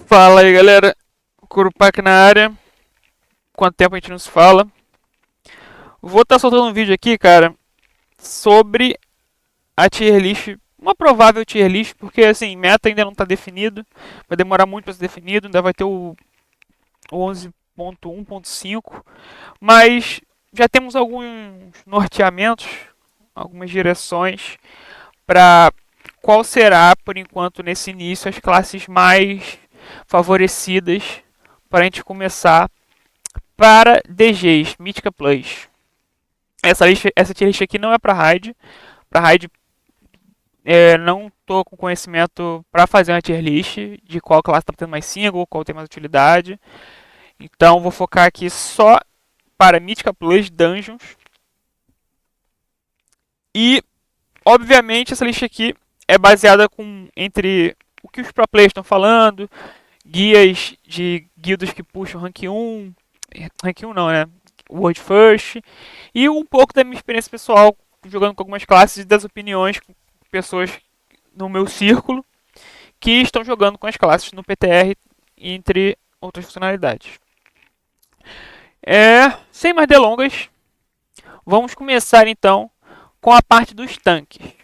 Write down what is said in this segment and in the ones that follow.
Fala aí, galera. Curupac na área. Quanto tempo a gente não se fala? Vou estar soltando um vídeo aqui, cara, sobre a tier list, uma provável tier list, porque assim, meta ainda não está definido, vai demorar muito para ser definido, ainda vai ter o 11.1.5, mas já temos alguns norteamentos, algumas direções para qual será, por enquanto, nesse início, as classes mais favorecidas para a gente começar para DGs, Mythica Plus. Essa tier list aqui não é para raid. Para raid, não estou com conhecimento para fazer uma tier list de qual classe está tendo mais single, qual tem mais utilidade. Então vou focar aqui só para Mythica Plus Dungeons. E, obviamente, essa lista aqui é baseada entre o que os pro players estão falando, guias de guildas que puxam rank 1, rank 1 não, né? World First, e um pouco da minha experiência pessoal jogando com algumas classes e das opiniões com pessoas no meu círculo que estão jogando com as classes no PTR, entre outras funcionalidades. Sem mais delongas, vamos começar então com a parte dos tanques.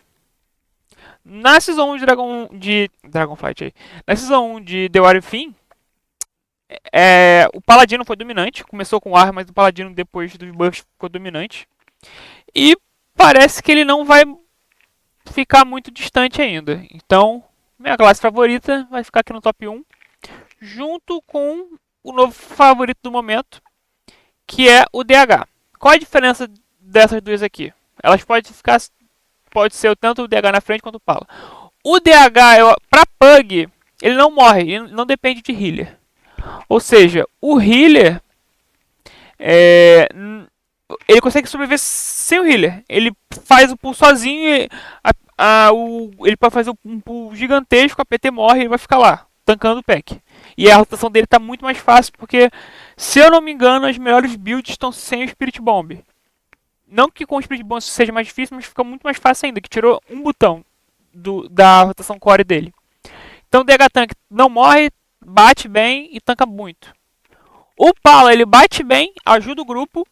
Na Season 1 de Dragonflight aí, na Season 1 de The Warrior Theme, o Paladino foi dominante, começou com o Ar, mas o Paladino depois dos buffs ficou dominante. E parece que ele não vai ficar muito distante ainda. Então, minha classe favorita vai ficar aqui no top 1, junto com o novo favorito do momento, que é o DH. Qual a diferença dessas duas aqui? Elas pode ser tanto o DH na frente quanto o Pala. O DH, para Pug, ele não morre, ele não depende de healer. Ou seja, o healer ele consegue sobreviver sem o healer. Ele faz o pull sozinho, ele pode fazer um pull gigantesco, a PT morre e ele vai ficar lá, tancando o pack. E a rotação dele está muito mais fácil, porque, se eu não me engano, as melhores builds estão sem o Spirit Bomb. Não que com o Spirit Bomb seja mais difícil, mas fica muito mais fácil ainda, que tirou um botão da rotação core dele. Então o DH Tank não morre, bate bem e tanca muito. O Pala, ele bate bem, ajuda o grupo.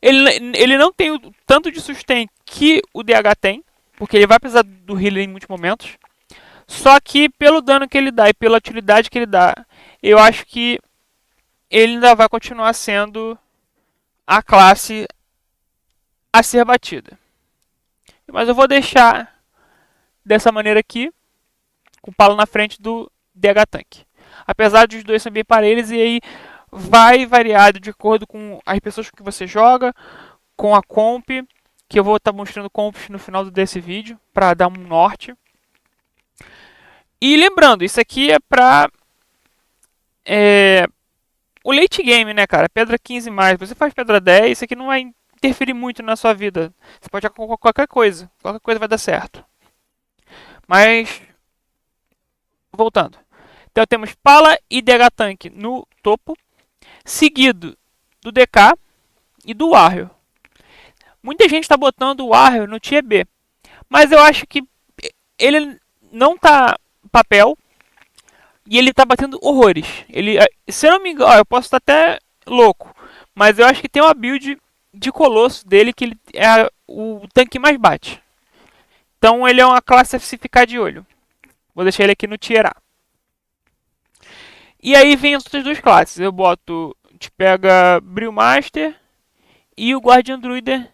Ele não tem o tanto de sustain que o DH tem, porque ele vai precisar do healer em muitos momentos. Só que pelo dano que ele dá e pela utilidade que ele dá, eu acho que ele ainda vai continuar sendo a classe a ser batida. Mas eu vou deixar dessa maneira aqui, com o Palo na frente do DH Tank. Apesar dos dois serem bem parelhos, e aí vai variar de acordo com as pessoas que você joga, com a comp, que eu vou estar mostrando comps no final desse vídeo, para dar um norte. E lembrando, isso aqui é para o late game, né, cara? Pedra 15 mais, você faz pedra 10, isso aqui não vai interferir muito na sua vida. Você pode jogar com qualquer coisa vai dar certo. Mas, voltando. Então temos Pala e DH Tank no topo, seguido do DK e do Warrior. Muita gente está botando o Warrior no Tier B, mas eu acho que ele não tá papel e ele tá batendo horrores. Ele, se eu não me engano, eu posso estar até louco, mas eu acho que tem uma build de Colosso dele que ele é o tanque mais bate. Então ele é uma classe a se ficar de olho. Vou deixar ele aqui no Tier A. E aí vem as outras duas classes. Eu boto, a gente pega Brewmaster e o Guardian Druider,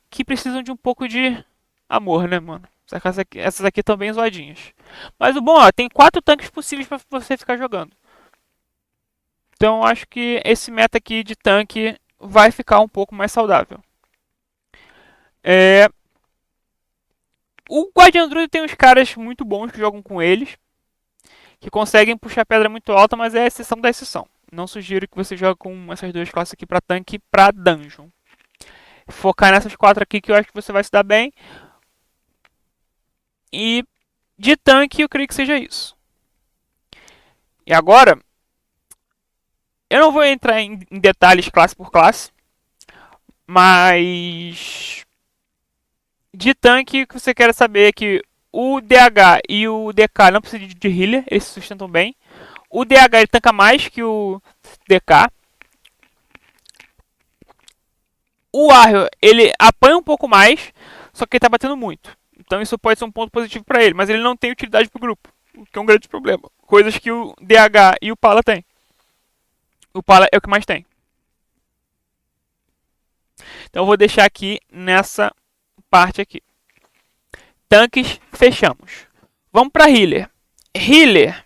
que precisam de um pouco de amor, né, mano? Essas aqui estão bem zoadinhas. Mas o bom, ó, tem 4 tanques possíveis para você ficar jogando. Então acho que esse meta aqui de tanque vai ficar um pouco mais saudável. O Guardian Druid tem uns caras muito bons que jogam com eles, que conseguem puxar pedra muito alta, mas é a exceção da exceção. Não sugiro que você jogue com essas duas classes aqui para tanque e para dungeon. Focar nessas 4 aqui que eu acho que você vai se dar bem. E de tanque eu creio que seja isso. E agora, eu não vou entrar em detalhes classe por classe, mas de tanque o que você quer saber é que o DH e o DK não precisam de healer, eles se sustentam bem. O DH ele tanca mais que o DK. O Arrow, ele apanha um pouco mais, só que ele tá batendo muito. Então isso pode ser um ponto positivo para ele, mas ele não tem utilidade pro grupo, o que é um grande problema. Coisas que o DH e o Pala tem. O Pala é o que mais tem. Então eu vou deixar aqui nessa parte aqui. Tanques, fechamos. Vamos para Healer. Healer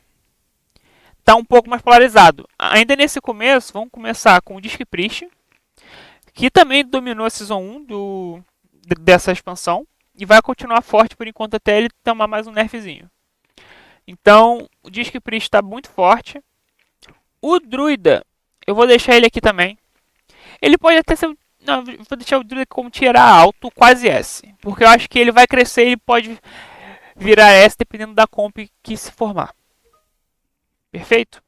tá um pouco mais polarizado. Ainda nesse começo, vamos começar com o Disc Priest, que também dominou a Season 1 dessa expansão, e vai continuar forte por enquanto até ele tomar mais um nerfzinho. Então, o Disc Priest está muito forte. O Druida, eu vou deixar ele aqui também. Ele pode até ser... Não, vou deixar o Druida como tier A alto, quase S. Porque eu acho que ele vai crescer e pode virar S dependendo da comp que se formar. Perfeito?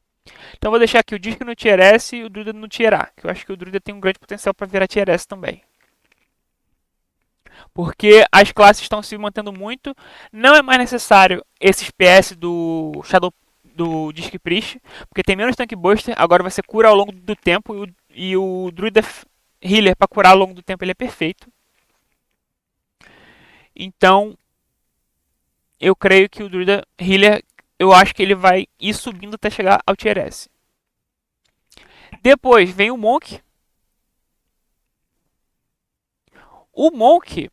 Então eu vou deixar aqui o Disc no tier S e o Druida no tier A. Que eu acho que o Druida tem um grande potencial para virar tier S também. Porque as classes estão se mantendo muito. Não é mais necessário esses PS do Shadow do Disc Priest, porque tem menos Tank Buster, agora vai ser cura ao longo do tempo, e o Druida Healer para curar ao longo do tempo ele é perfeito. Então, eu creio que o Druida Healer, eu acho que ele vai ir subindo até chegar ao Tier S. Depois vem o Monk. O Monk,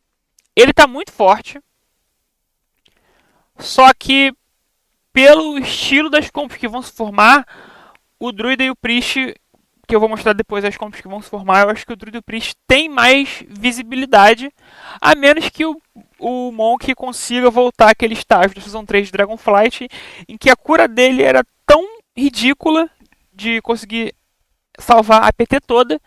ele tá muito forte, só que pelo estilo das comps que vão se formar, o Druida e o Priest, que eu vou mostrar depois as comps que vão se formar, eu acho que o Druida e o Priest tem mais visibilidade, a menos que o Monk consiga voltar àquele estágio da Season 3 de Dragonflight, em que a cura dele era tão ridícula de conseguir salvar a PT toda,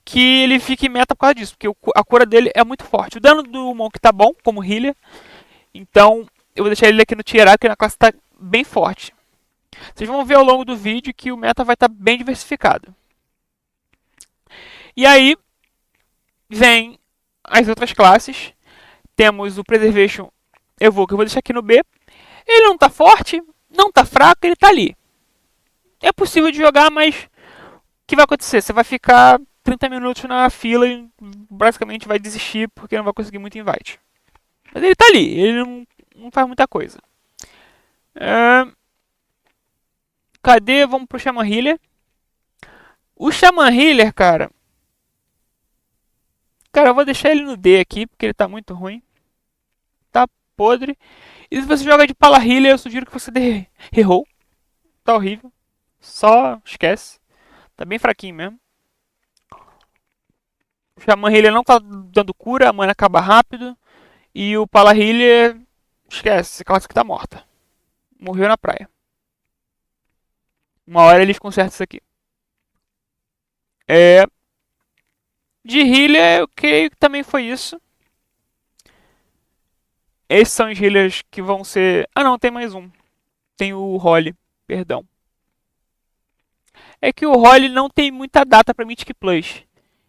que ele fica em meta por causa disso, porque a cura dele é muito forte. O dano do Monk tá bom, como healer, então eu vou deixar ele aqui no tier A, que a classe tá bem forte. Vocês vão ver ao longo do vídeo que o meta vai estar bem diversificado. E aí vem as outras classes. Temos o Preservation Evoke, eu vou deixar aqui no B. Ele não tá forte, não tá fraco, ele tá ali. É possível de jogar, mas o que vai acontecer? Você vai ficar 30 minutos na fila e basicamente vai desistir porque não vai conseguir muito invite. Mas ele tá ali, ele não faz muita coisa. Cadê? Vamos pro Shaman Healer. O Shaman Healer, cara, eu vou deixar ele no D aqui, porque ele tá muito ruim. Tá podre. E se você joga de Pala Healer, eu sugiro que você dê reroll. Tá horrível. Só esquece. Tá bem fraquinho mesmo. O Shaman Healer não tá dando cura, a mana acaba rápido. E o Pala Healer, esquece, a classe que tá morta. Morreu na praia. Uma hora eles consertam isso aqui. De healer, eu creio que também foi isso. Esses são os healers que vão ser... Ah não, tem mais um. Tem o Holly, perdão. É que o Holly não tem muita data para Mythic Plus.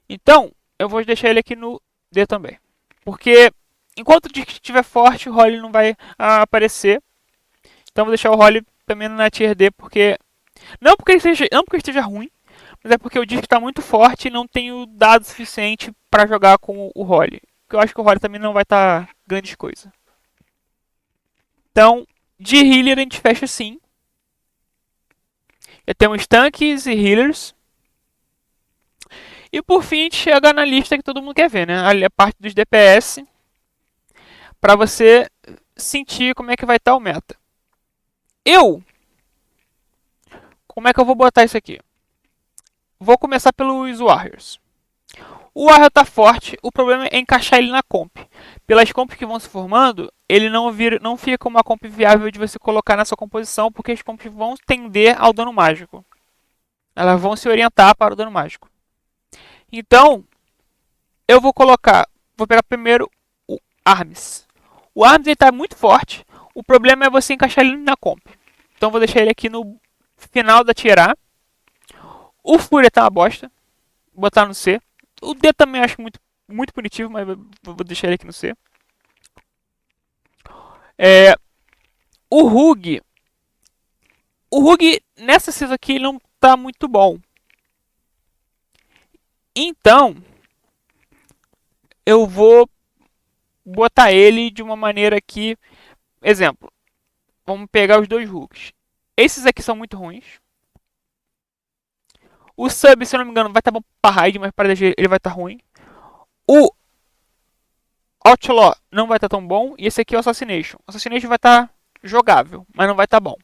Então, eu vou deixar ele aqui no D também. Porque enquanto o Disc estiver forte, o Holly não vai aparecer. Então, eu vou deixar o Holly também na Tier D, porque... Não porque ele esteja ruim, mas é porque o Disc está muito forte e não tenho dado suficiente para jogar com o Holly. Porque eu acho que o Holly também não vai estar grandes coisas. Então, de healer a gente fecha assim. Já temos tanques e healers. E por fim a gente chega na lista que todo mundo quer ver, né? A parte dos DPS. Para você sentir como é que vai estar o meta. Como é que eu vou botar isso aqui? Vou começar pelos Warriors. O Warrior tá forte, o problema é encaixar ele na comp. Pelas comps que vão se formando, ele não fica uma comp viável de você colocar na sua composição, porque as comps vão tender ao dano mágico. Elas vão se orientar para o dano mágico. Então, eu vou pegar primeiro o Arms. O Arms está muito forte, o problema é você encaixar ele na comp. Então vou deixar ele aqui no final da tier A. O Fúria tá uma bosta, vou botar no C. O D também acho muito punitivo, mas vou deixar ele aqui no C. O Rug. O Rug nessa season aqui ele não tá muito bom. Então, eu vou botar ele de uma maneira que, exemplo, vamos pegar os dois hooks. Esses aqui são muito ruins. O sub, se eu não me engano, vai estar bom pra raid, mas para DG ele vai estar ruim. O Outlaw não vai estar tão bom. E esse aqui é o Assassination. O Assassination vai estar jogável, mas não vai estar bom.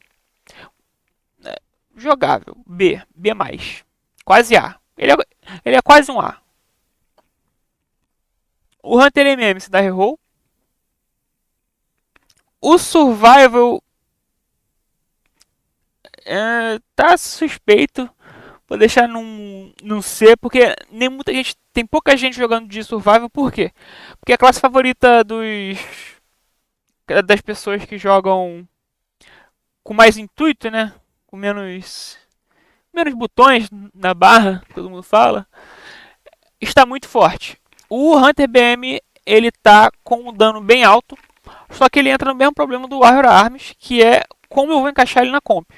Jogável. B. B+. Quase A. Ele é quase um A. O Hunter MM se dá reroll. O Survival tá suspeito. Vou deixar num C, porque nem muita gente. Tem pouca gente jogando de Survival, por quê? Porque a classe favorita das pessoas que jogam com mais intuito, né? Com menos botões na barra, todo mundo fala, está muito forte. O Hunter BM ele tá com um dano bem alto, só que ele entra no mesmo problema do Warrior Arms, que é como eu vou encaixar ele na comp.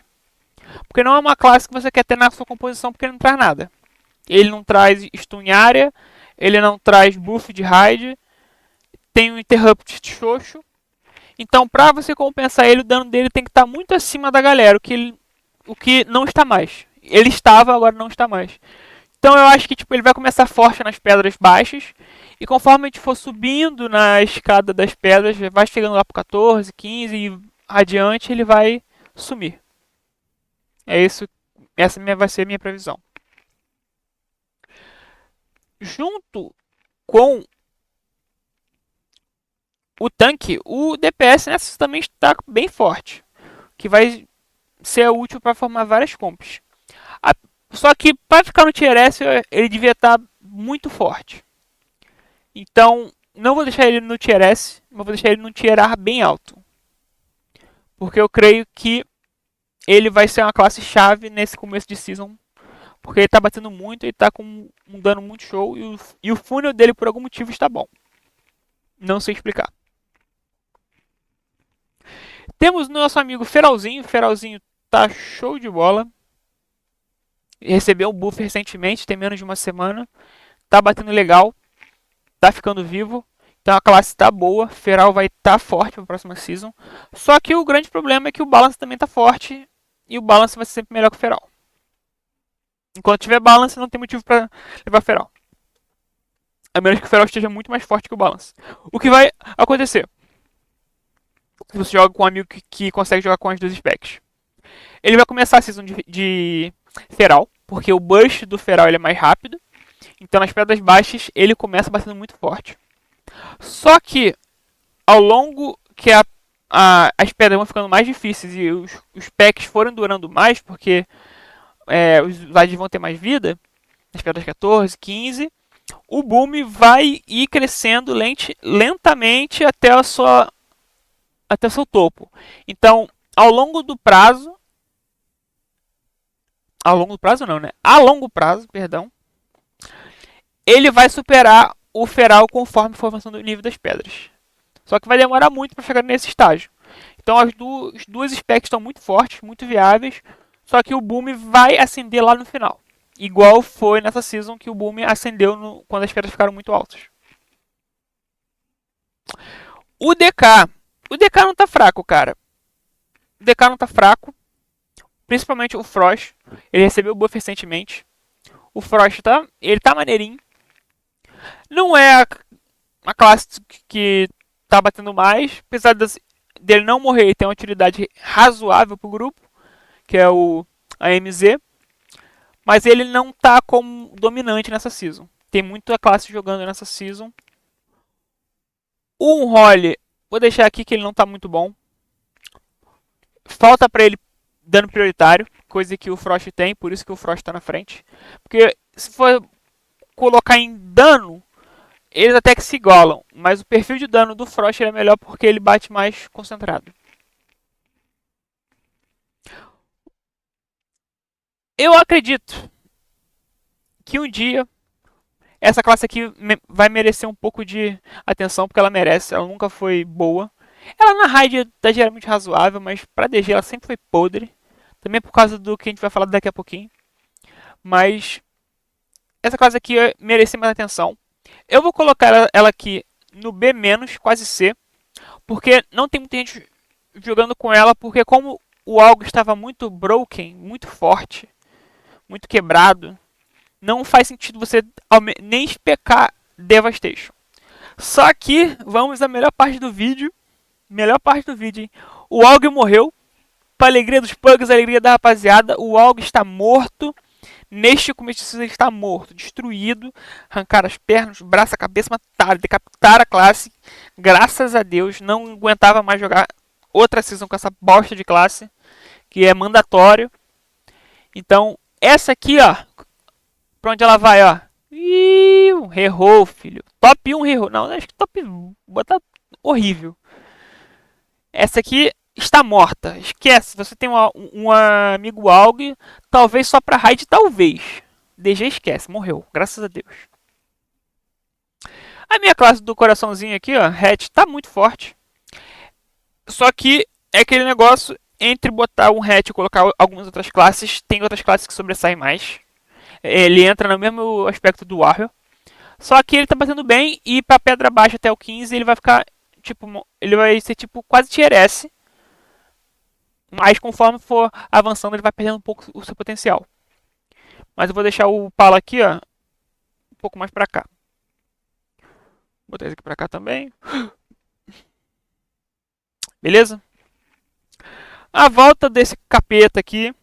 Porque não é uma classe que você quer ter na sua composição, porque ele não traz nada. Ele não traz stun em área, ele não traz buff de raid, tem um interrupt de xoxo. Então, para você compensar ele, o dano dele tem que estar muito acima da galera, o que não está mais. Ele estava, agora não está mais. Então eu acho que tipo, ele vai começar forte nas pedras baixas. E conforme a gente for subindo na escada das pedras, vai chegando lá pro 14, 15 e adiante, ele vai sumir. É isso. Essa vai ser a minha previsão. Junto com o tanque, o DPS nessa também está bem forte. Que vai ser útil para formar várias comps. Só que para ficar no Tier S, ele devia estar muito forte. Então, não vou deixar ele no Tier S, mas vou deixar ele no Tier A bem alto. Porque eu creio que ele vai ser uma classe chave nesse começo de season. Porque ele está batendo muito, ele está com um dano muito show e o funnel dele por algum motivo está bom. Não sei explicar. Temos nosso amigo Feralzinho. Feralzinho tá show de bola. Recebeu um buff recentemente, tem menos de uma semana. Tá batendo legal. Tá ficando vivo. Então a classe tá boa. Feral vai estar forte para a próxima season. Só que o grande problema é que o balance também tá forte. E o balance vai ser sempre melhor que o Feral. Enquanto tiver balance, não tem motivo para levar Feral. A menos que o Feral esteja muito mais forte que o balance. O que vai acontecer? Se você joga com um amigo que consegue jogar com as duas specs. Ele vai começar a season de Feral, porque o burst do Feral ele é mais rápido. Então nas pedras baixas ele começa batendo muito forte. Só que ao longo que as pedras vão ficando mais difíceis e os packs foram durando mais, porque os lads vão ter mais vida, nas pedras 14, 15, o boom vai ir crescendo lentamente até o seu topo. Então, ao longo do prazo, a longo prazo, perdão, ele vai superar o Feral conforme for avançando o nível das pedras. Só que vai demorar muito para chegar nesse estágio. Então as duas specs estão muito fortes, muito viáveis, só que o boom vai acender lá no final. Igual foi nessa season que o boom acendeu quando as pedras ficaram muito altas. O DK. O DK não tá fraco, cara. O DK não tá fraco. Principalmente o Frost. Ele recebeu o buff recentemente. O Frost ele tá maneirinho. Não é a classe que tá batendo mais. Apesar dele não morrer e ter uma utilidade razoável pro grupo. Que é o AMZ. Mas ele não tá como dominante nessa season. Tem muita classe jogando nessa season. O Unholy, vou deixar aqui que ele não tá muito bom. Falta pra ele dano prioritário, coisa que o Frost tem, por isso que o Frost tá na frente. Porque se for colocar em dano, eles até que se igualam, mas o perfil de dano do Frost é melhor porque ele bate mais concentrado. Eu acredito que um dia essa classe aqui vai merecer um pouco de atenção, porque ela merece, ela nunca foi boa. Ela na raid tá geralmente razoável, mas pra DG ela sempre foi podre. Também por causa do que a gente vai falar daqui a pouquinho. Mas essa classe aqui merece mais atenção. Eu vou colocar ela aqui no B-, quase C. Porque não tem muita gente jogando com ela. Porque como o algo estava muito broken, muito forte, muito quebrado, não faz sentido você nem especar Devastation. Só que vamos à melhor parte do vídeo. Melhor parte do vídeo, hein? O AUG morreu. Para alegria dos pugs, alegria da rapaziada, o AUG está morto. Neste começo ele está morto, destruído. Arrancaram as pernas, os braços, a cabeça, mataram, decapitaram a classe. Graças a Deus, não aguentava mais jogar outra season com essa bosta de classe, que é mandatório. Então, essa aqui, ó, pra onde ela vai, ó. Errou, filho. Top 1 errou. Não, acho que top 1. Botar horrível. Essa aqui está morta. Esquece. Você tem um amigo AUG, talvez só pra raid, talvez. DG esquece. Morreu. Graças a Deus. A minha classe do coraçãozinho aqui, ó, hatch, tá muito forte. Só que é aquele negócio entre botar um hatch e colocar algumas outras classes. Tem outras classes que sobressaem mais. Ele entra no mesmo aspecto do Warrior. Só que ele tá batendo bem e pra pedra baixa até o 15 ele vai ficar tipo, ele vai ser tipo quase tier S. Mas conforme for avançando ele vai perdendo um pouco o seu potencial. Mas eu vou deixar o Pala aqui, ó, um pouco mais pra cá. Vou botar esse aqui pra cá também. Beleza? A volta desse capeta aqui.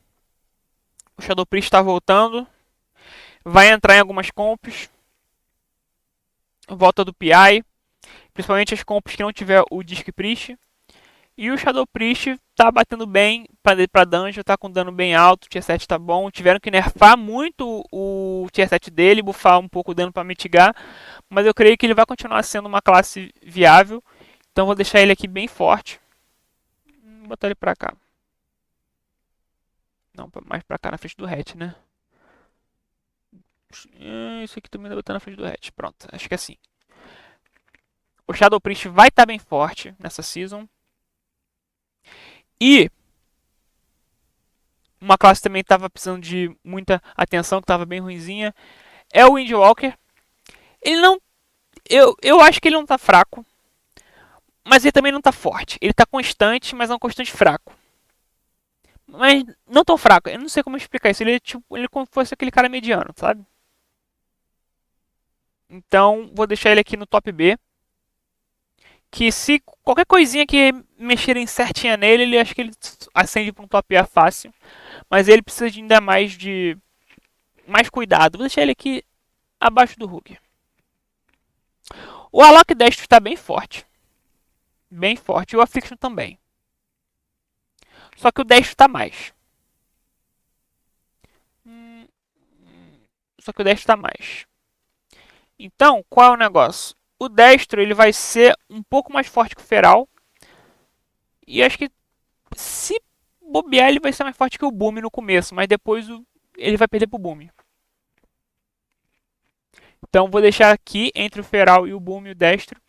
O Shadow Priest está voltando. Vai entrar em algumas comps. Volta do PI. Principalmente as comps que não tiver o Disc Priest. E o Shadow Priest tá batendo bem pra dungeon, tá com dano bem alto, o tier 7 tá bom. Tiveram que nerfar muito o tier 7 dele, buffar um pouco o dano pra mitigar. Mas eu creio que ele vai continuar sendo uma classe viável. Então vou deixar ele aqui bem forte. Vou botar ele pra cá. Não, mais pra cá na frente do hatch, né? Isso aqui também dá botar na frente do hatch. Pronto, acho que é assim. O Shadow Priest vai estar bem forte nessa season. E uma classe também estava precisando de muita atenção, que estava bem ruinzinha, é o Windwalker. Ele não... Eu acho que ele não está fraco, mas ele também não está forte. Ele está constante, mas é um constante fraco. Mas não tão fraco, eu não sei como explicar isso. Ele é tipo, ele é como se fosse aquele cara mediano, sabe? Então, vou deixar ele aqui no top B. Que se qualquer coisinha que mexerem certinha nele, ele acho que ele acende para um top A fácil. Mas ele precisa de ainda mais de mais cuidado. Vou deixar ele aqui abaixo do Hulk. O Alok Destro está bem forte. Bem forte. E o Affliction também. Só que o Destro está mais. Só que o Destro está mais. Então, qual é o negócio? O Destro ele vai ser um pouco mais forte que o Feral. E acho que se bobear ele vai ser mais forte que o Boom no começo. Mas depois ele vai perder pro Boom. Então vou deixar aqui entre o Feral e o Boom e o Destro.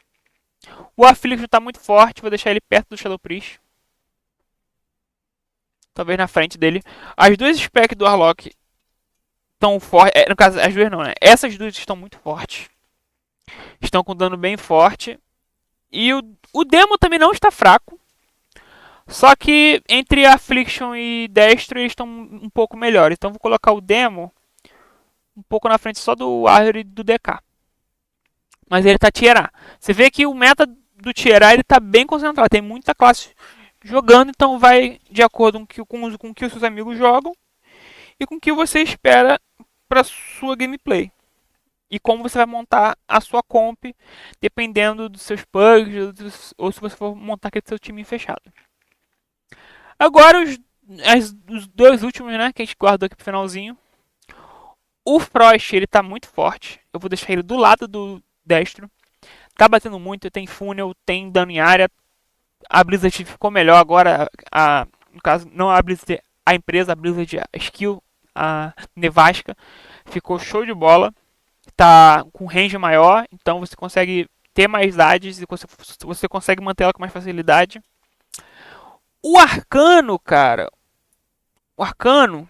O Affliction está muito forte. Vou deixar ele perto do Shadow Priest. Talvez na frente dele. As duas specs do Warlock estão fortes. No caso, as duas não, né? Essas duas estão muito fortes. Estão com dano bem forte. E o Demo também não está fraco. Só que entre Affliction e Destro eles estão um pouco melhores. Então vou colocar o Demo um pouco na frente só do Warrior e do DK. Mas ele está tier A. Você vê que o meta do tier A está bem concentrado. Tem muita classe jogando, então vai de acordo com o que os seus amigos jogam e com o que você espera para sua gameplay. E como você vai montar a sua comp, dependendo dos seus pugs, ou se você for montar aquele seu time fechado. Agora os dois últimos, né, que a gente guardou aqui pro finalzinho. O Frost, ele tá muito forte. Eu vou deixar ele do lado do Destro. Tá batendo muito, tem funnel, tem dano em área. A Blizzard ficou melhor agora. No caso, não a Blizzard, a empresa, a Blizzard, a Skill, a Nevasca. Ficou show de bola. Tá com range maior, então você consegue ter mais dados e você consegue manter ela com mais facilidade. O Arcano, cara, o Arcano,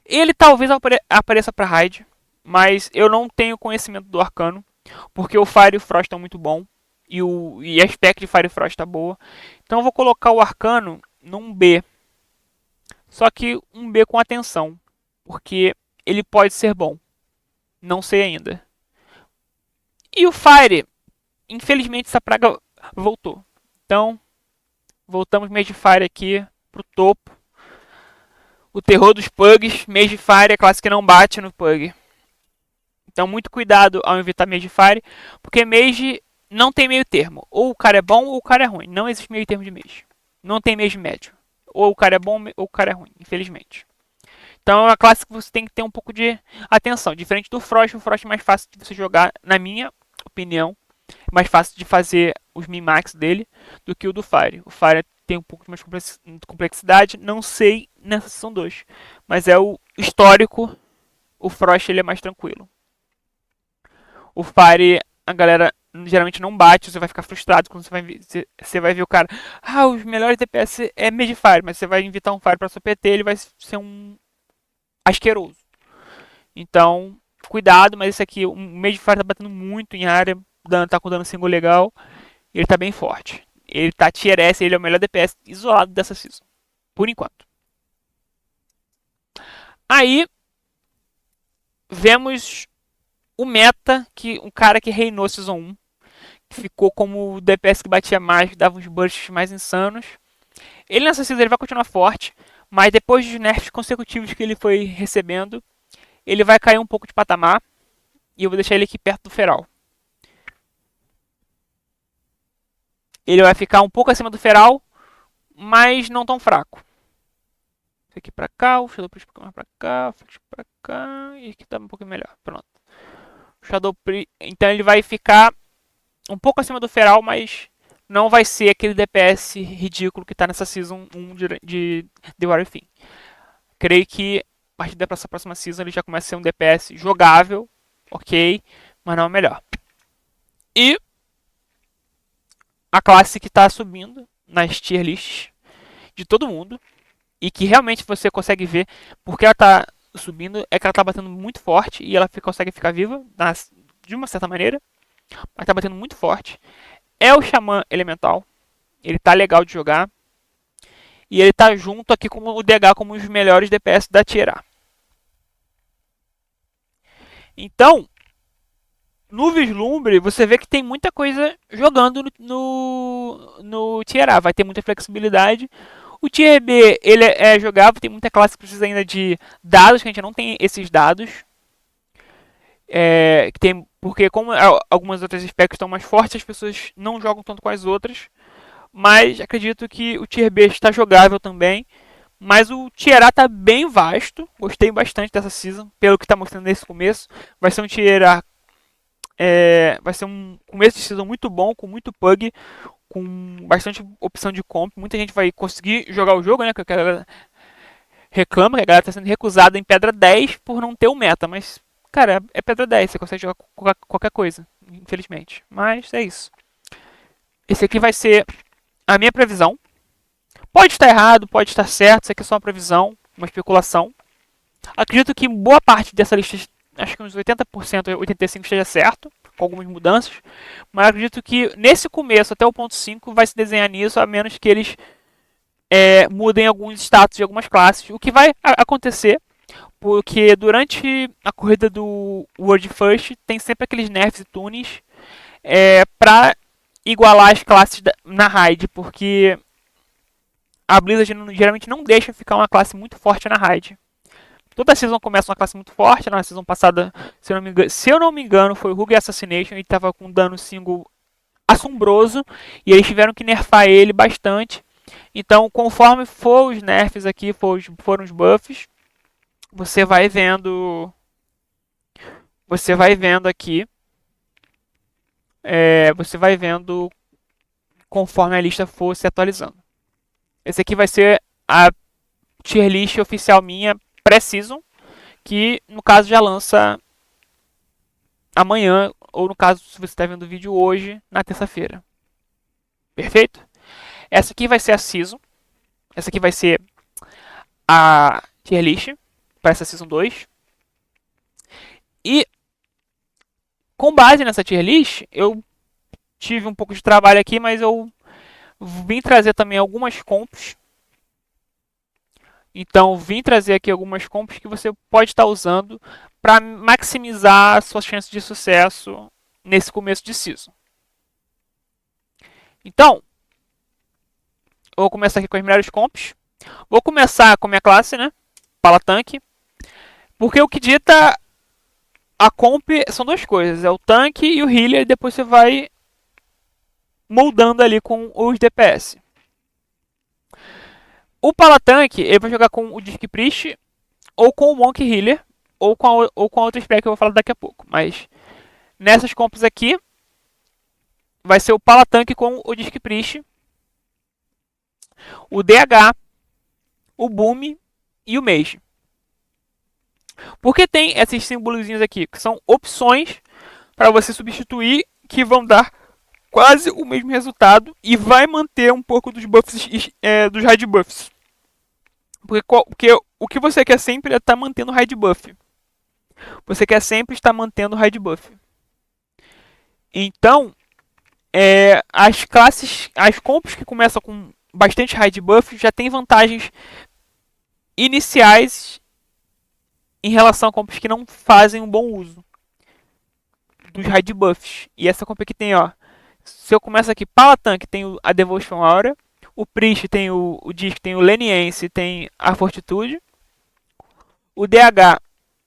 ele talvez apareça para raid, mas eu não tenho conhecimento do Arcano, porque o Fire e o Frost estão muito bom e a spec de Fire e Frost está boa. Então eu vou colocar o Arcano num B, só que um B com atenção, porque ele pode ser bom, não sei ainda. E o Fire, infelizmente essa praga voltou. Então voltamos mês de Fire aqui pro topo. O terror dos pugs, Mage de Fire é classe que não bate no pug. Então muito cuidado ao evitar Mage de Fire, porque Mage não tem meio termo. Ou o cara é bom ou o cara é ruim. Não existe meio termo de Mage. Não tem Mage médio. Ou o cara é bom ou o cara é ruim, infelizmente. Então é uma classe que você tem que ter um pouco de atenção. Diferente do Frost, o Frost é mais fácil de você jogar, na minha opinião. É mais fácil de fazer os min-max dele do que o do Fire. O Fire tem um pouco mais de complexidade, não sei nessa season 2. Mas é o histórico, o Frost ele é mais tranquilo. O Fire, a galera geralmente não bate, você vai ficar frustrado quando você vai ver o cara. Ah, os melhores DPS é Mage-Fire, mas você vai invitar um Fire pra sua PT, ele vai ser um asqueroso. Então, cuidado, mas esse aqui, o Mage-Fire tá batendo muito em área, tá com dano single legal, e ele tá bem forte. Ele tá tier S, ele é o melhor DPS isolado dessa season. Por enquanto. Aí, vemos o meta, que um cara que reinou Season 1, que ficou como o DPS que batia mais, dava uns bursts mais insanos. Ele nessa season ele vai continuar forte, mas depois dos nerfs consecutivos que ele foi recebendo, ele vai cair um pouco de patamar, e eu vou deixar ele aqui perto do Feral. Ele vai ficar um pouco acima do Feral, mas não tão fraco. Esse aqui pra cá, o Shadow Priest mais pra cá, o Flash pra cá, e aqui tá um pouquinho melhor. Pronto. O Shadow Priest, então ele vai ficar um pouco acima do Feral, mas não vai ser aquele DPS ridículo que tá nessa Season 1 de The Warrior Thing. Creio que a partir dessa próxima Season ele já começa a ser um DPS jogável, ok, mas não é melhor. E a classe que está subindo nas tier lists de todo mundo e que realmente você consegue ver porque ela está subindo é que ela está batendo muito forte e ela consegue ficar viva de uma certa maneira, mas está batendo muito forte. É o Xamã Elemental, ele tá legal de jogar e ele tá junto aqui com o DH como os melhores DPS da Tier A. Então, no vislumbre, você vê que tem muita coisa jogando no Tier A. Vai ter muita flexibilidade. O Tier B, ele é jogável. Tem muita classe que precisa ainda de dados, que a gente não tem esses dados. Porque como algumas outras specs estão mais fortes, as pessoas não jogam tanto com as outras. Mas acredito que o Tier B está jogável também. Mas o Tier A está bem vasto. Gostei bastante dessa season, pelo que está mostrando nesse começo. Vai ser um Tier A vai ser um começo de season muito bom, com muito pug, com bastante opção de comp. Muita gente vai conseguir jogar o jogo, né? Que a galera reclama que a galera está sendo recusada em pedra 10 por não ter o meta. Mas, cara, é pedra 10, você consegue jogar qualquer coisa, infelizmente. Mas é isso. Esse aqui vai ser a minha previsão. Pode estar errado, pode estar certo, isso aqui é só uma previsão, uma especulação. Acredito que boa parte dessa lista, acho que uns 80%, 85% esteja certo, com algumas mudanças. Mas acredito que nesse começo, até o ponto 5, vai se desenhar nisso, a menos que eles mudem alguns status de algumas classes. O que vai acontecer, porque durante a corrida do World First, tem sempre aqueles nerfs e tunes para igualar as classes na raid, porque a Blizzard geralmente não deixa ficar uma classe muito forte na raid. Toda a season começa uma classe muito forte. Na season passada, se eu não me engano, foi o Rogue Assassination. Ele estava com um dano single assombroso. E eles tiveram que nerfar ele bastante. Então, conforme for os nerfs aqui, foram os buffs, você vai vendo. Você vai vendo aqui. Você vai vendo conforme a lista for se atualizando. Esse aqui vai ser a tier list oficial minha pré-season, que no caso já lança amanhã, ou no caso, se você está vendo o vídeo hoje, na terça-feira. Perfeito? Essa aqui vai ser a season. Essa aqui vai ser a tier list para essa Season 2. E com base nessa tier list, eu tive um pouco de trabalho aqui, mas eu vim trazer também algumas comps. Então, vim trazer aqui algumas comps que você pode estar usando para maximizar suas chances de sucesso nesse começo de season. Então, eu vou começar aqui com as melhores comps. Vou começar com a minha classe, né? Palatanque. Porque o que dita a comp são duas coisas. É o tanque e o healer. E depois você vai moldando ali com os DPS. O Palatanque, ele vai jogar com o Disc Priest, ou com o Monk Healer, ou com a outra spec que eu vou falar daqui a pouco. Mas nessas comps aqui, vai ser o Palatanque com o Disc Priest, o DH, o Boom e o Mage. Porque tem esses símbolozinhos aqui, que são opções para você substituir, que vão dar quase o mesmo resultado e vai manter um pouco dos buffs, dos hide buffs. Porque o que você quer sempre é estar mantendo o hide buff. Você quer sempre estar mantendo o hide buff. Então, as classes, as comps que começam com bastante hide buff já tem vantagens iniciais em relação a comps que não fazem um bom uso dos hide buffs. E essa comp aqui tem, ó, se eu começo aqui, Palatanque tem a Devotion Aura, o Priest tem o Disc, tem o Leniency, tem a Fortitude, o DH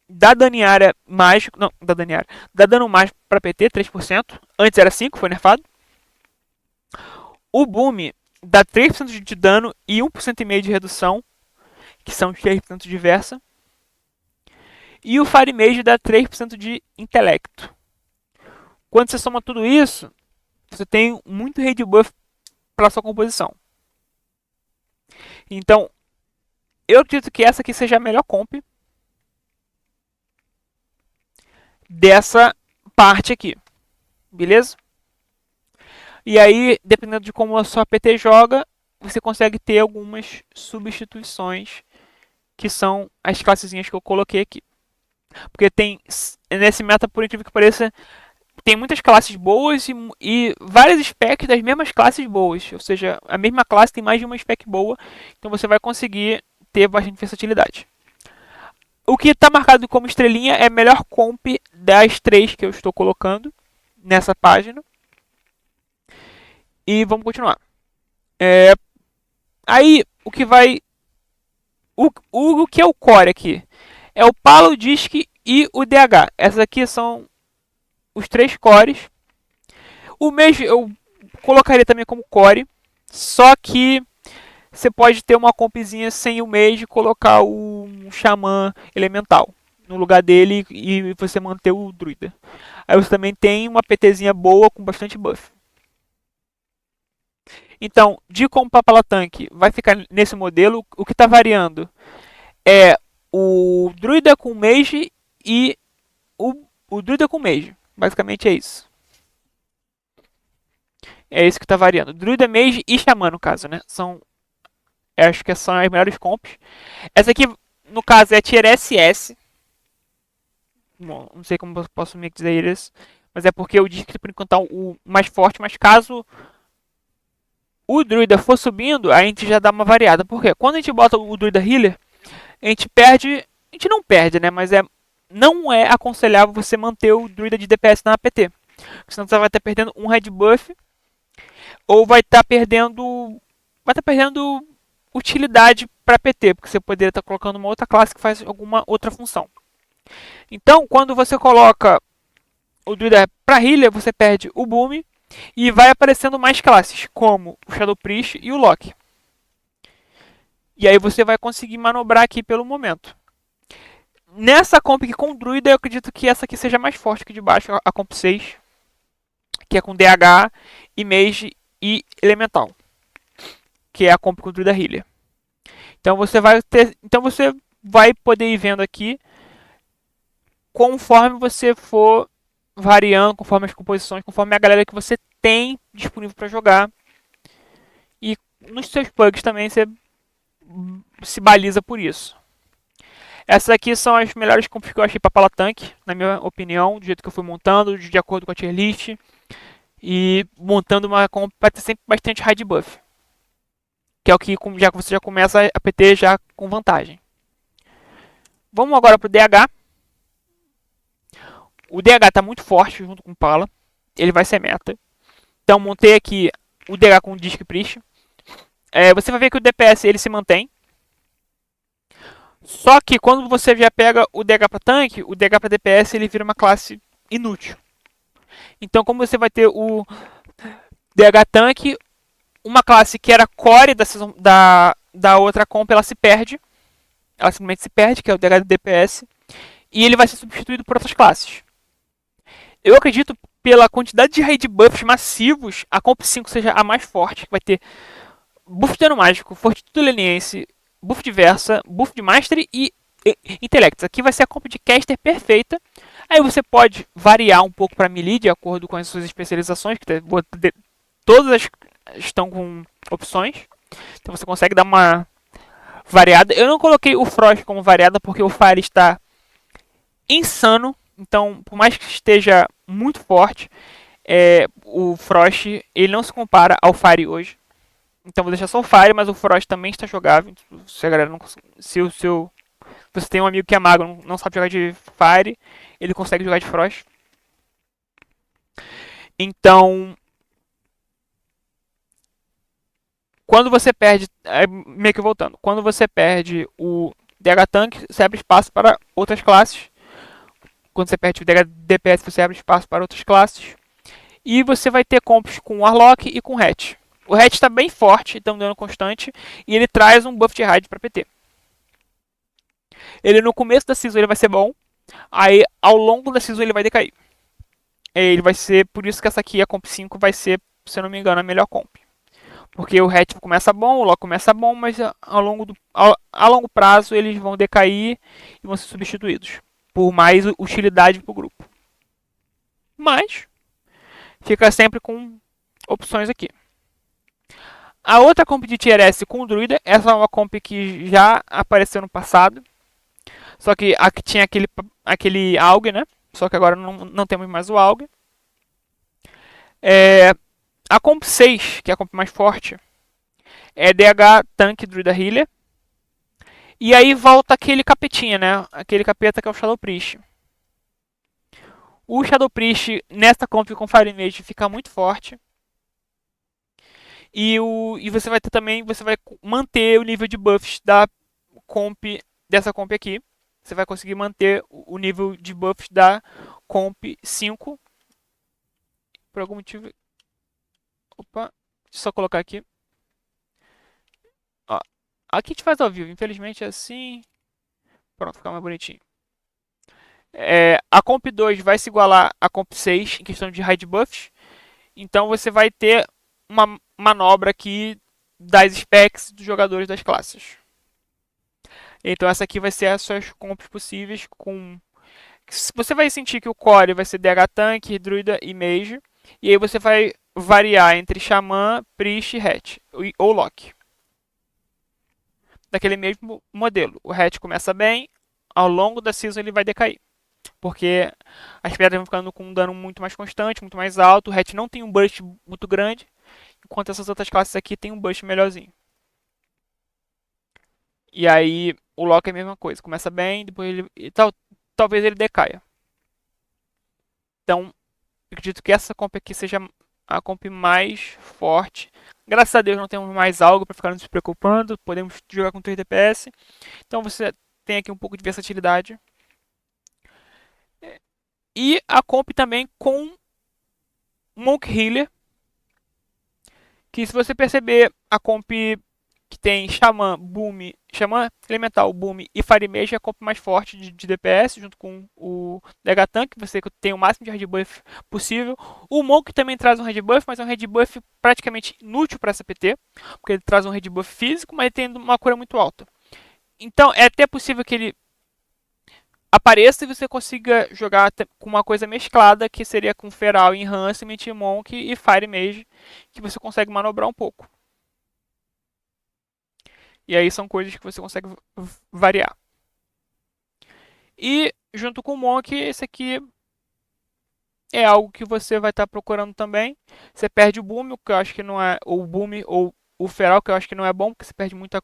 dá daniária mágico, não, dá daniária, dá dano mágico para PT, 3%, antes era 5%, foi nerfado. O Boom dá 3% de dano e 1,5% de redução, que são 3% de versa. E o Fire Mage dá 3% de intelecto. Quando você soma tudo isso, você tem muito rage buff para sua composição. Então, eu acredito que essa aqui seja a melhor comp dessa parte aqui. Beleza? E aí, dependendo de como a sua PT joga, você consegue ter algumas substituições, que são as classezinhas que eu coloquei aqui. Porque tem, nesse meta, por incrível que pareça, tem muitas classes boas e várias specs das mesmas classes boas. Ou seja, a mesma classe tem mais de uma spec boa, então você vai conseguir ter bastante versatilidade. O que está marcado como estrelinha é a melhor comp das 3 que eu estou colocando nessa página. E vamos continuar. Aí, o que vai... O que é o core aqui? É o Palo, o Disc e o DH. Essas aqui são os 3 cores. O Mage eu colocaria também como core. Só que você pode ter uma compzinha sem o Mage e colocar um Xamã Elemental no lugar dele e você manter o Druida. Aí você também tem uma PTzinha boa com bastante buff. Então, de como Palatanque vai ficar nesse modelo, o que está variando é o Druida com Mage e o Druida com Mage. Basicamente é isso. É isso que está variando. Druida, Mage e Xamã, no caso, né? Acho que são as melhores comps. Essa aqui, no caso, é Tier SS. Bom, não sei como eu posso me dizer isso. Mas é porque eu disse que por enquanto tá o mais forte. Mas caso o Druida for subindo, a gente já dá uma variada. Por quê? Quando a gente bota o Druida Healer, a gente perde... A gente não perde, né? Mas não é aconselhável você manter o Druida de DPS na APT. Senão você vai estar perdendo um Red Buff. Ou vai estar perdendo... Vai estar perdendo utilidade para PT. Porque você poderia estar colocando uma outra classe que faz alguma outra função. Então, quando você coloca o Druida para Healer, você perde o Boom. E vai aparecendo mais classes, como o Shadow Priest e o Loki. E aí você vai conseguir manobrar aqui pelo momento. Nessa comp aqui com o Druida, eu acredito que essa aqui seja mais forte que de baixo, a comp 6. Que é com DH, e Mage e Elemental. Que é a comp com o Druida Healer. Então você vai poder ir vendo aqui, conforme você for variando, conforme as composições, conforme a galera que você tem disponível para jogar. E nos seus plugs também você se baliza por isso. Essas aqui são as melhores comps que eu achei pra pala tanque, na minha opinião, do jeito que eu fui montando, de acordo com a tier list. E montando uma comp pra ter sempre bastante high buff. Que é o que já, você já começa a PT já com vantagem. Vamos agora pro DH. O DH tá muito forte junto com o Pala. Ele vai ser meta. Então montei aqui o DH com o Disc Priest. Você vai ver que o DPS ele se mantém. Só que quando você já pega o DH para tanque, o DH para DPS ele vira uma classe inútil. Então como você vai ter o DH tanque, uma classe que era core da outra comp, ela se perde. Ela simplesmente se perde, que é o DH DPS. E ele vai ser substituído por outras classes. Eu acredito, pela quantidade de raid buffs massivos, a comp 5 seja a mais forte. Vai ter buff de dano mágico, fortitude leniense, buff de versa, buff de mastery e intelects. Aqui vai ser a comp de caster perfeita. Aí você pode variar um pouco para melee de acordo com as suas especializações, que todas estão com opções. Então você consegue dar uma variada. Eu não coloquei o Frost como variada porque o Fire está insano. Então, por mais que esteja muito forte, o Frost ele não se compara ao Fire hoje. Então vou deixar só o Fire, mas o Frost também está jogável. Se a galera não, se você tem um amigo que é mago, não sabe jogar de Fire, ele consegue jogar de Frost. Então, quando você perde, meio que voltando, quando você perde o DH Tank, você abre espaço para outras classes. Quando você perde o DH DPS, você abre espaço para outras classes. E você vai ter comps com Warlock e com Hatch. O Hatch está bem forte, está um dano constante, e ele traz um buff de raid para PT. Ele no começo da season ele vai ser bom, aí ao longo da season ele vai decair. Ele vai ser, por isso que essa aqui, a comp 5, vai ser, se eu não me engano, a melhor comp. Porque o Hatch começa bom, o Loki começa bom, mas a longo prazo eles vão decair e vão ser substituídos por mais utilidade para o grupo. Mas fica sempre com opções aqui. A outra comp de Tier S com o Druida, essa é uma comp que já apareceu no passado. Só que aqui tinha aquele AUG, né? Só que agora não temos mais o AUG. A comp 6, que é a comp mais forte, é DH Tank Druida Healer. E aí volta aquele capetinha, né? Aquele capeta que é o Shadow Priest. O Shadow Priest nesta comp com Fire Mage fica muito forte. E você vai ter também, você vai manter o nível de buffs dessa comp aqui. Você vai conseguir manter o nível de buffs da comp 5. Por algum motivo. Opa, deixa eu só colocar aqui. Ó, aqui a gente faz ao vivo, infelizmente é assim. Pronto, fica mais bonitinho. A comp 2 vai se igualar à comp 6 em questão de raid buffs. Então você vai ter uma manobra aqui das specs dos jogadores das classes. Então essa aqui vai ser as suas comps possíveis com... Você vai sentir que o core vai ser DH Tank, Druida e Mage. E aí você vai variar entre Xamã, Priest e Hatch. Ou Loki. Daquele mesmo modelo. O Hatch começa bem, ao longo da season ele vai decair. Porque as pedras vão ficando com um dano muito mais constante, muito mais alto. O Hatch não tem um burst muito grande, enquanto essas outras classes aqui tem um burst melhorzinho. E aí o Loki é a mesma coisa, começa bem, depois talvez ele decaia. Então, eu acredito que essa comp aqui seja a comp mais forte. Graças a Deus não temos mais algo para ficar nos preocupando, podemos jogar com 3 DPS. Então você tem aqui um pouco de versatilidade. E a comp também com Monk Healer, que se você perceber a comp que tem Xamã, Boom, Xamã Elemental, Boom e Fire Mage é a comp mais forte de DPS, junto com o DH Tank, você tem o máximo de Red Buff possível. O Monk também traz um Red Buff, mas é um Red Buff praticamente inútil para essa PT, porque ele traz um Red Buff físico, mas ele tem uma cura muito alta. Então é até possível que ele apareça e você consiga jogar com uma coisa mesclada, que seria com Feral, Enhancement, Monk e Fire Mage, que você consegue manobrar um pouco. E aí são coisas que você consegue variar. E junto com o Monk, esse aqui é algo que você vai estar procurando também. Você perde o Boom, que eu acho que não é. Ou o Boom, ou o Feral, que eu acho que não é bom, porque você perde muita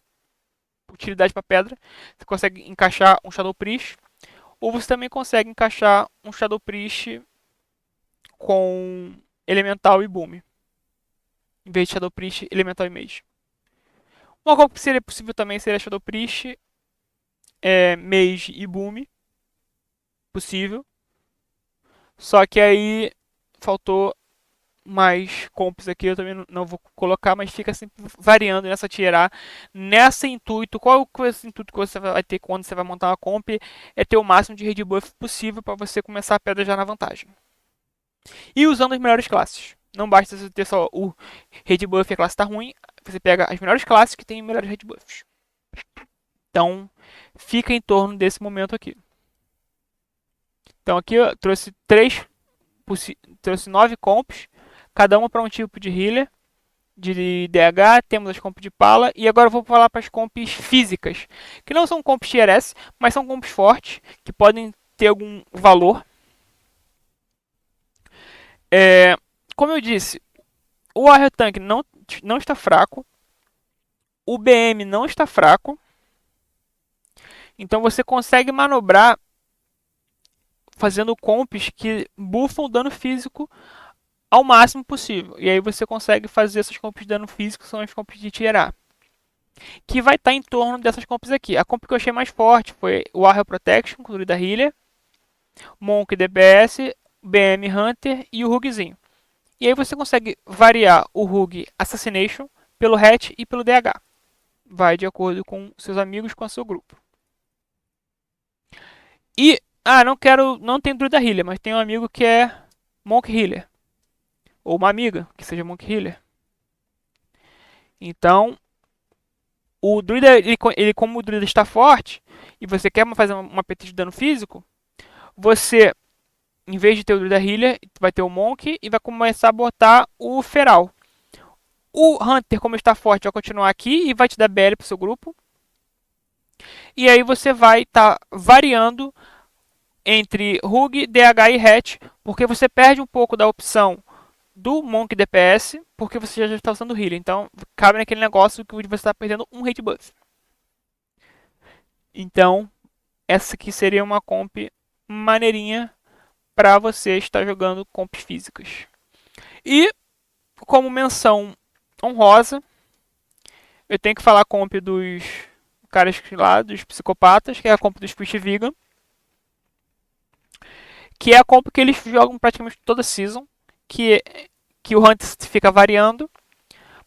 utilidade para pedra. Você consegue encaixar um Shadow Priest. Ou você também consegue encaixar um Shadow Priest com Elemental e Boom. Em vez de Shadow Priest, Elemental e Mage. Uma coisa que seria possível também seria Shadow Priest, Mage e Boom. Possível. Só que aí faltou mais comps aqui, eu também não vou colocar, mas fica sempre variando nessa tier A. Nessa intuito, qual é o intuito que você vai ter quando você vai montar uma comp? É ter o máximo de red buff possível para você começar a pedra já na vantagem. E usando as melhores classes. Não basta você ter só o red buff e a classe tá ruim, você pega as melhores classes que tem melhores red buffs. Então, fica em torno desse momento aqui. Então aqui eu trouxe trouxe 9 comps, cada uma para um tipo de healer, de DH, temos as comps de pala, e agora eu vou falar para as comps físicas, que não são comps tier S, mas são comps fortes, que podem ter algum valor. Como eu disse, o Warrior Tank não está fraco, o BM não está fraco, então você consegue manobrar fazendo comps que buffam o dano físico ao máximo possível. E aí você consegue fazer essas comps de dano físico, que são as comps de tier A. Que vai estar em torno dessas comps aqui. A comp que eu achei mais forte foi o Warrior Protection, com o Druida Healer, Monk DPS, BM Hunter e o Rugzinho. E aí você consegue variar o Rug Assassination pelo Hatch e pelo DH. Vai de acordo com seus amigos, com o seu grupo. E, não tem Druida Healer, mas tem um amigo que é Monk Healer. Ou uma amiga que seja Monk Healer. Então, o druida, como o druida está forte, e você quer fazer uma PT de dano físico, você, em vez de ter o druida healer, vai ter o monk e vai começar a botar o feral. O hunter, como está forte, vai continuar aqui e vai te dar BL pro seu grupo. E aí você vai estar variando entre Rug, DH e Hatch, porque você perde um pouco da opção do Monk DPS, porque você já está usando healer. Então, cabe naquele negócio que você está perdendo um hit buff. Então, essa aqui seria uma comp maneirinha para você estar jogando comps físicas. E, como menção honrosa, eu tenho que falar a comp dos caras lá, dos psicopatas, que é a comp dos Priest Vegan, que é a comp que eles jogam praticamente toda season, que o Hunter fica variando,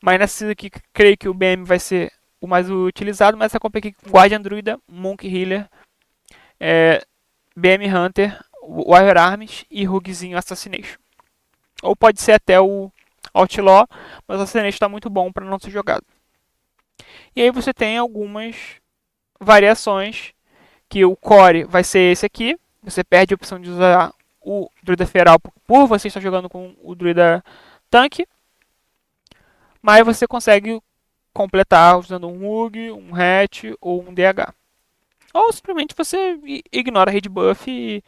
mas nessa season aqui creio que o BM vai ser o mais utilizado, mas essa comp aqui, Guardian Druida, Monk Healer, BM Hunter, Warrior Arms e Rugzinho Assassination. Ou pode ser até o Outlaw, mas o Assassination está muito bom para não ser jogado. E aí você tem algumas variações, que o core vai ser esse aqui. Você perde a opção de usar o Druida Feral por você estar jogando com o Druida Tanque. Mas você consegue completar usando um Rug, um Hatch ou um DH. Ou simplesmente você ignora a Red Buff e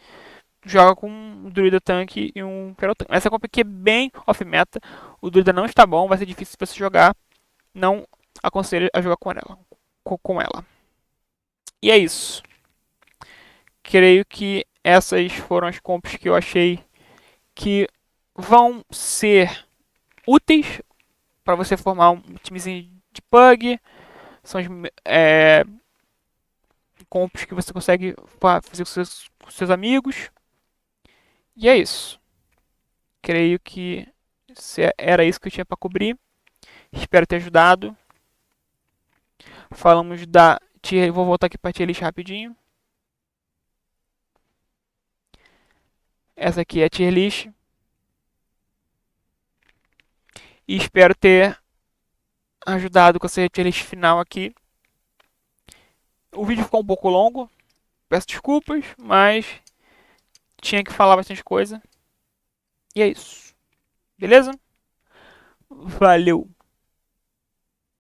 joga com um Druida Tanque e um Feral Tanque. Essa comp aqui é bem off-meta. O Druida não está bom, vai ser difícil para você jogar. Não aconselho a jogar com ela. E é isso. Creio que essas foram as comps que eu achei que vão ser úteis para você formar um timezinho de pug. São as comps que você consegue fazer com seus amigos. E é isso. Creio que era isso que eu tinha para cobrir. Espero ter ajudado. Falamos da tier. Vou voltar aqui para a tier list rapidinho. Essa aqui é a tier list. E espero ter ajudado com essa tier list final aqui. O vídeo ficou um pouco longo. Peço desculpas, mas tinha que falar bastante coisa. E é isso. Beleza? Valeu!